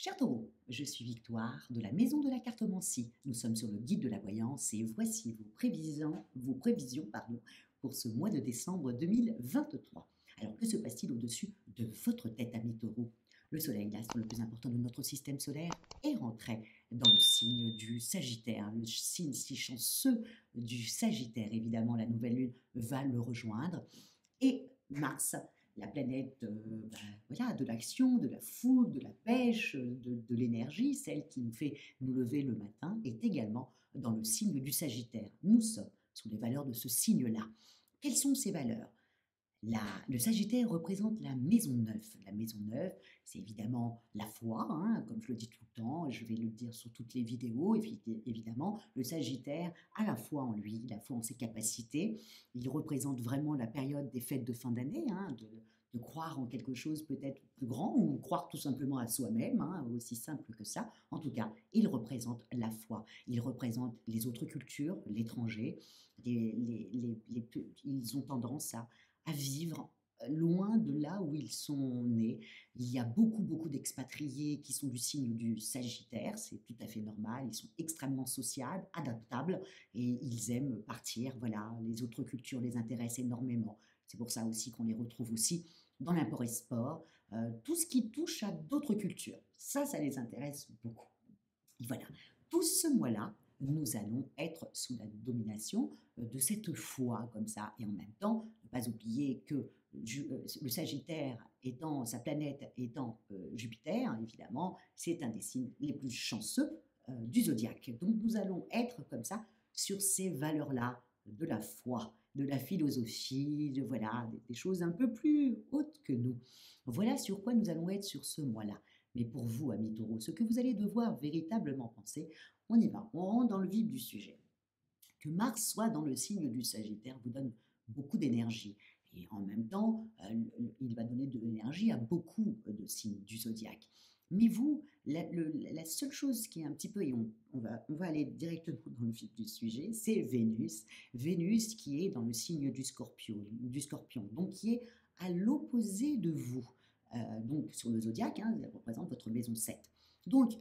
Cher Taureau, je suis Victoire de la Maison de la Cartomancie. Nous sommes sur le guide de la voyance et voici vos prévisions pour ce mois de décembre 2023. Alors, que se passe-t-il au-dessus de votre tête, ami Taureau? Le Soleil, l'astre le plus important de notre système solaire, est rentré dans le signe du Sagittaire. Le signe si chanceux du Sagittaire, évidemment, la nouvelle lune va le rejoindre. Et Mars, la planète voilà, de l'action, de la fougue, de la pêche, de l'énergie, celle qui nous fait nous lever le matin, est également dans le signe du Sagittaire. Nous sommes sous les valeurs de ce signe-là. Quelles sont ces valeurs? Le Sagittaire représente la maison neuve. La maison neuve, c'est évidemment la foi, hein, comme je le dis tout le temps, je vais le dire sur toutes les vidéos, évidemment. Le Sagittaire a la foi en lui, la foi en ses capacités. Il représente vraiment la période des fêtes de fin d'année, hein, de croire en quelque chose peut-être plus grand ou croire tout simplement à soi-même, hein, aussi simple que ça. En tout cas, il représente la foi. Il représente les autres cultures, l'étranger. Ils ont tendance à vivre loin de là où ils sont nés. Il y a beaucoup, beaucoup d'expatriés qui sont du signe du Sagittaire, c'est tout à fait normal, ils sont extrêmement sociables, adaptables et ils aiment partir. Voilà, les autres cultures les intéressent énormément. C'est pour ça aussi qu'on les retrouve aussi dans l'import-export, tout ce qui touche à d'autres cultures. Ça les intéresse beaucoup. Et voilà, tout ce mois-là, nous allons être sous la domination de cette foi comme ça. Et en même temps, ne pas oublier que le Sagittaire étant, sa planète étant Jupiter, évidemment, c'est un des signes les plus chanceux du zodiaque. Donc nous allons être comme ça sur ces valeurs-là de la foi, de la philosophie, de voilà, des choses un peu plus hautes que nous. Voilà sur quoi nous allons être sur ce mois-là. Mais pour vous, amis taureaux, ce que vous allez devoir véritablement penser, on y va, on rentre dans le vif du sujet. Que Mars soit dans le signe du Sagittaire vous donne beaucoup d'énergie. Et en même temps, il va donner de l'énergie à beaucoup de signes du zodiaque. Mais vous, la seule chose qui est un petit peu, et on va aller directement dans le vif du sujet, c'est Vénus. Vénus qui est dans le signe du Scorpion, donc qui est à l'opposé de vous. Donc sur le zodiaque, hein, elle représente votre maison 7. Donc,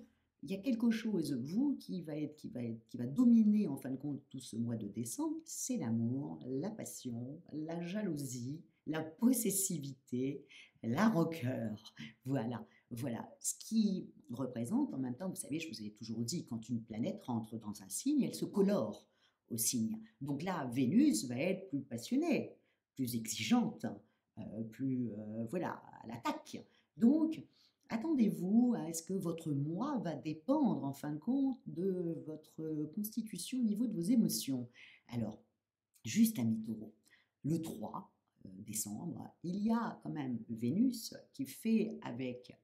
il y a quelque chose, vous, qui va dominer en fin de compte tout ce mois de décembre, c'est l'amour, la passion, la jalousie, la possessivité, la rancœur. Voilà, voilà. Ce qui représente, en même temps, vous savez, je vous ai toujours dit, quand une planète rentre dans un signe, elle se colore au signe. Donc là, Vénus va être plus passionnée, plus exigeante, plus, voilà, à l'attaque. Donc, attendez-vous à ce que votre mois va dépendre en fin de compte de votre constitution au niveau de vos émotions. Alors, juste amis taureaux, le 3 décembre, il y a quand même Vénus qui fait avec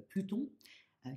Pluton,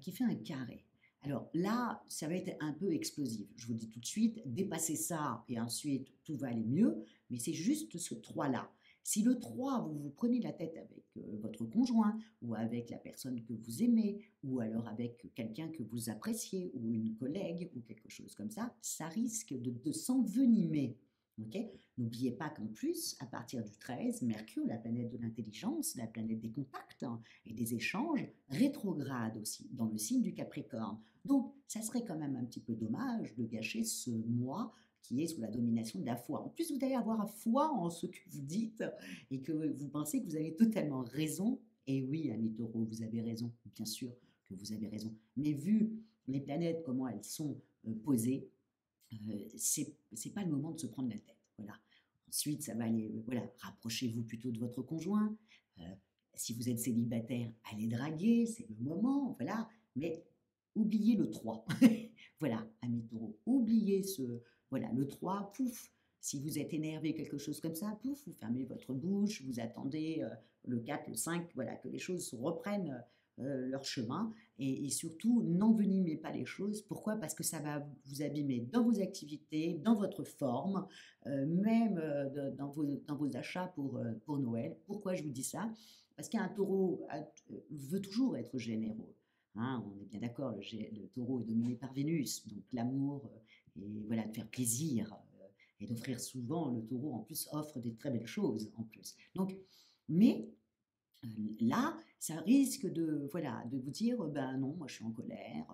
qui fait un carré. Alors là, ça va être un peu explosif. Je vous dis tout de suite, dépassez ça et ensuite tout va aller mieux, mais c'est juste ce 3-là. Si le 3, vous vous prenez la tête avec votre conjoint ou avec la personne que vous aimez ou alors avec quelqu'un que vous appréciez ou une collègue ou quelque chose comme ça risque de s'envenimer. Okay. N'oubliez pas qu'en plus, à partir du 13, Mercure, la planète de l'intelligence, la planète des contacts et des échanges, rétrograde aussi dans le signe du Capricorne. Donc, ça serait quand même un petit peu dommage de gâcher ce mois qui est sous la domination de la foi. En plus, vous allez avoir foi en ce que vous dites et que vous pensez que vous avez totalement raison. Et oui, amis taureaux, vous avez raison, bien sûr que vous avez raison. Mais vu les planètes, comment elles sont posées, c'est pas le moment de se prendre la tête. Voilà. Ensuite, ça va aller, voilà, rapprochez-vous plutôt de votre conjoint. Euh, si vous êtes célibataire, allez draguer, c'est le moment, voilà. Mais oubliez le 3. Voilà, amis taureaux, oubliez voilà, le 3, pouf. Si vous êtes énervé, quelque chose comme ça, pouf, vous fermez votre bouche, vous attendez le 4, le 5, voilà, que les choses reprennent leur chemin. Et surtout, n'envenimez pas les choses. Pourquoi? Parce que ça va vous abîmer dans vos activités, dans votre forme, même dans vos achats pour Noël. Pourquoi je vous dis ça? Parce qu'un taureau veut toujours être généreux. Hein, on est bien d'accord, le taureau est dominé par Vénus, donc l'amour et voilà, de faire plaisir et d'offrir souvent, le taureau en plus offre des très belles choses en plus. Donc, mais Là, ça risque de, voilà, de vous dire, ben non, moi je suis en colère,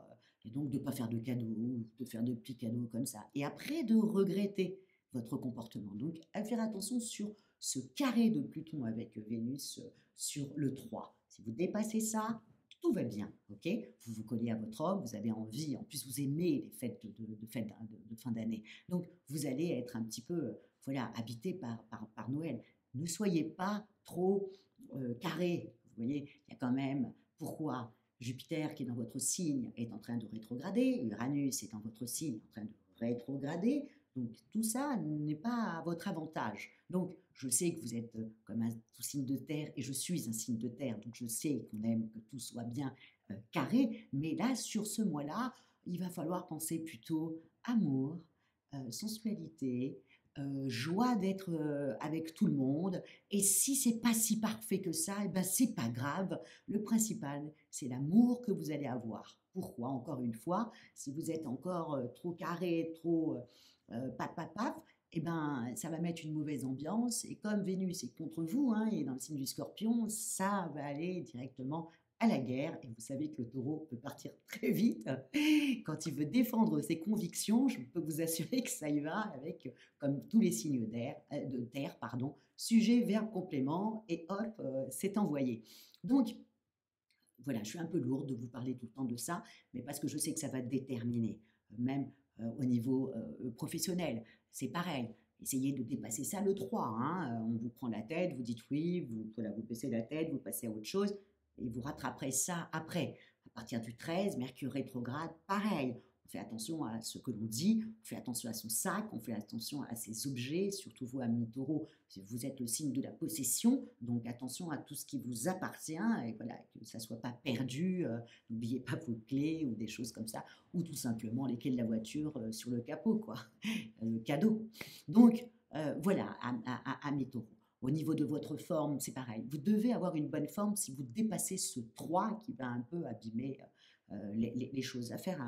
et donc de ne pas faire de cadeaux, ou de faire de petits cadeaux comme ça. Et après, de regretter votre comportement. Donc, à faire attention sur ce carré de Pluton avec Vénus sur le 3. Si vous dépassez ça, tout va bien, ok? Vous vous collez à votre homme, vous avez envie, en plus vous aimez les fêtes de fin d'année. Donc, vous allez être un petit peu, voilà, habité par Noël. Ne soyez pas trop carré. Vous voyez, il y a quand même pourquoi Jupiter qui est dans votre signe est en train de rétrograder, Uranus est dans votre signe en train de rétrograder, donc tout ça n'est pas à votre avantage. Donc je sais que vous êtes comme un tout signe de terre et je suis un signe de terre, donc je sais qu'on aime que tout soit bien carré, mais là sur ce mois-là, il va falloir penser plutôt amour, sensualité, joie d'être avec tout le monde. Et si c'est pas si parfait que ça, et ben c'est pas grave. Le principal, c'est l'amour que vous allez avoir. Pourquoi? Encore une fois, si vous êtes encore trop carré, trop paf paf paf, et ben ça va mettre une mauvaise ambiance. Et comme Vénus est contre vous, hein, et dans le signe du Scorpion, ça va aller directement à la guerre. Et vous savez que le taureau peut partir très vite. Quand il veut défendre ses convictions, je peux vous assurer que ça y va avec, comme tous les signes d'air, de terre, pardon, sujet, verbe, complément, et hop, c'est envoyé. Donc, voilà, je suis un peu lourde de vous parler tout le temps de ça, mais parce que je sais que ça va déterminer, même au niveau professionnel. C'est pareil. Essayez de dépasser ça le 3. Hein. On vous prend la tête, vous dites oui, vous, voilà, vous baissez la tête, vous passez à autre chose, et vous rattraperez ça après. À partir du 13, Mercure rétrograde, pareil. On fait attention à ce que l'on dit, on fait attention à son sac, on fait attention à ses objets, surtout vous, amis taureau, vous êtes le signe de la possession, donc attention à tout ce qui vous appartient, et voilà, que ça ne soit pas perdu, n'oubliez pas vos clés ou des choses comme ça, ou tout simplement les clés de la voiture sur le capot, quoi, cadeau. Donc, voilà, à mes taureaux. Au niveau de votre forme, c'est pareil. Vous devez avoir une bonne forme si vous dépassez ce 3 qui va un peu abîmer les choses. À faire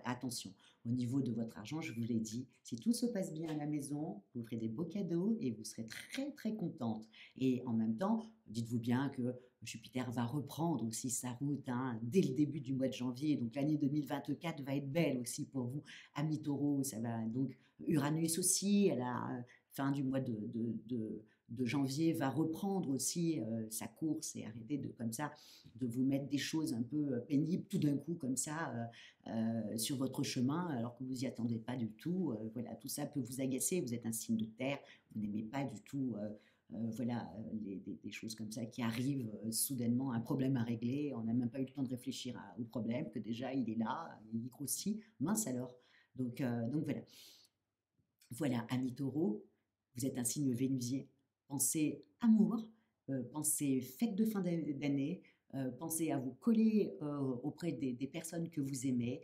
attention. Au niveau de votre argent, je vous l'ai dit, si tout se passe bien à la maison, vous ferez des beaux cadeaux et vous serez très très contente. Et en même temps, dites-vous bien que Jupiter va reprendre aussi sa route, hein, dès le début du mois de janvier. Donc l'année 2024 va être belle aussi pour vous, amis taureaux. Ça va donc Uranus aussi, à la fin du mois de janvier, va reprendre aussi sa course et arrêter de comme ça de vous mettre des choses un peu pénibles tout d'un coup comme ça sur votre chemin alors que vous n'y attendez pas du tout. Voilà, tout ça peut vous agacer. Vous êtes un signe de terre, vous n'aimez pas du tout voilà, des choses comme ça qui arrivent soudainement, un problème à régler, on n'a même pas eu le temps de réfléchir au problème, que déjà il est là, il grossit, mince alors. Donc voilà. Voilà, amis taureau, vous êtes un signe vénusien. Pensez amour, pensez fête de fin d'année, pensez à vous coller auprès des personnes que vous aimez,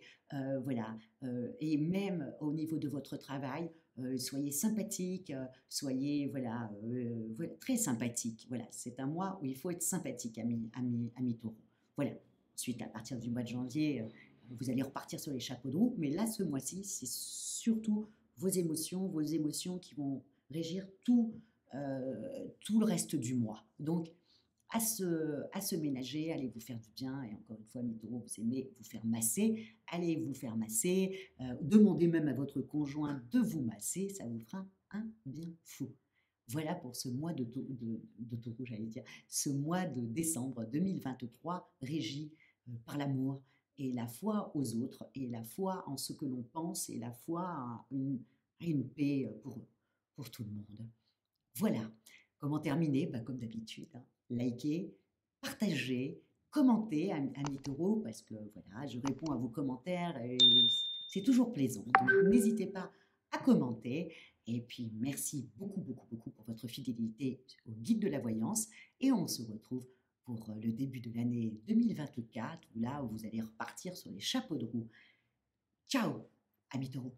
voilà, et même au niveau de votre travail, soyez sympathique, soyez voilà, voilà, très sympathique. Voilà, c'est un mois où il faut être sympathique, amis taureau. Voilà. Ensuite, à partir du mois de janvier, vous allez repartir sur les chapeaux de roue, mais là, ce mois-ci, c'est surtout vos émotions qui vont régir tout le reste du mois. Donc, à se ménager, allez vous faire du bien. Et encore une fois, mes taureaux, vous aimez vous faire masser. Allez vous faire masser. Demandez même à votre conjoint de vous masser. Ça vous fera un bien fou. Voilà pour ce mois de taureau, j'allais dire, ce mois de décembre 2023 régi par l'amour et la foi aux autres et la foi en ce que l'on pense et la foi à une paix pour tout le monde. Voilà. Comment terminer? Bah, comme d'habitude, hein, likez, partagez, commentez à mes taureaux parce que voilà, je réponds à vos commentaires et c'est toujours plaisant. Donc n'hésitez pas à commenter. Et puis merci beaucoup, beaucoup, beaucoup pour votre fidélité au guide de la voyance. Et on se retrouve pour le début de l'année 2024, où là où vous allez repartir sur les chapeaux de roue. Ciao, amis taureaux.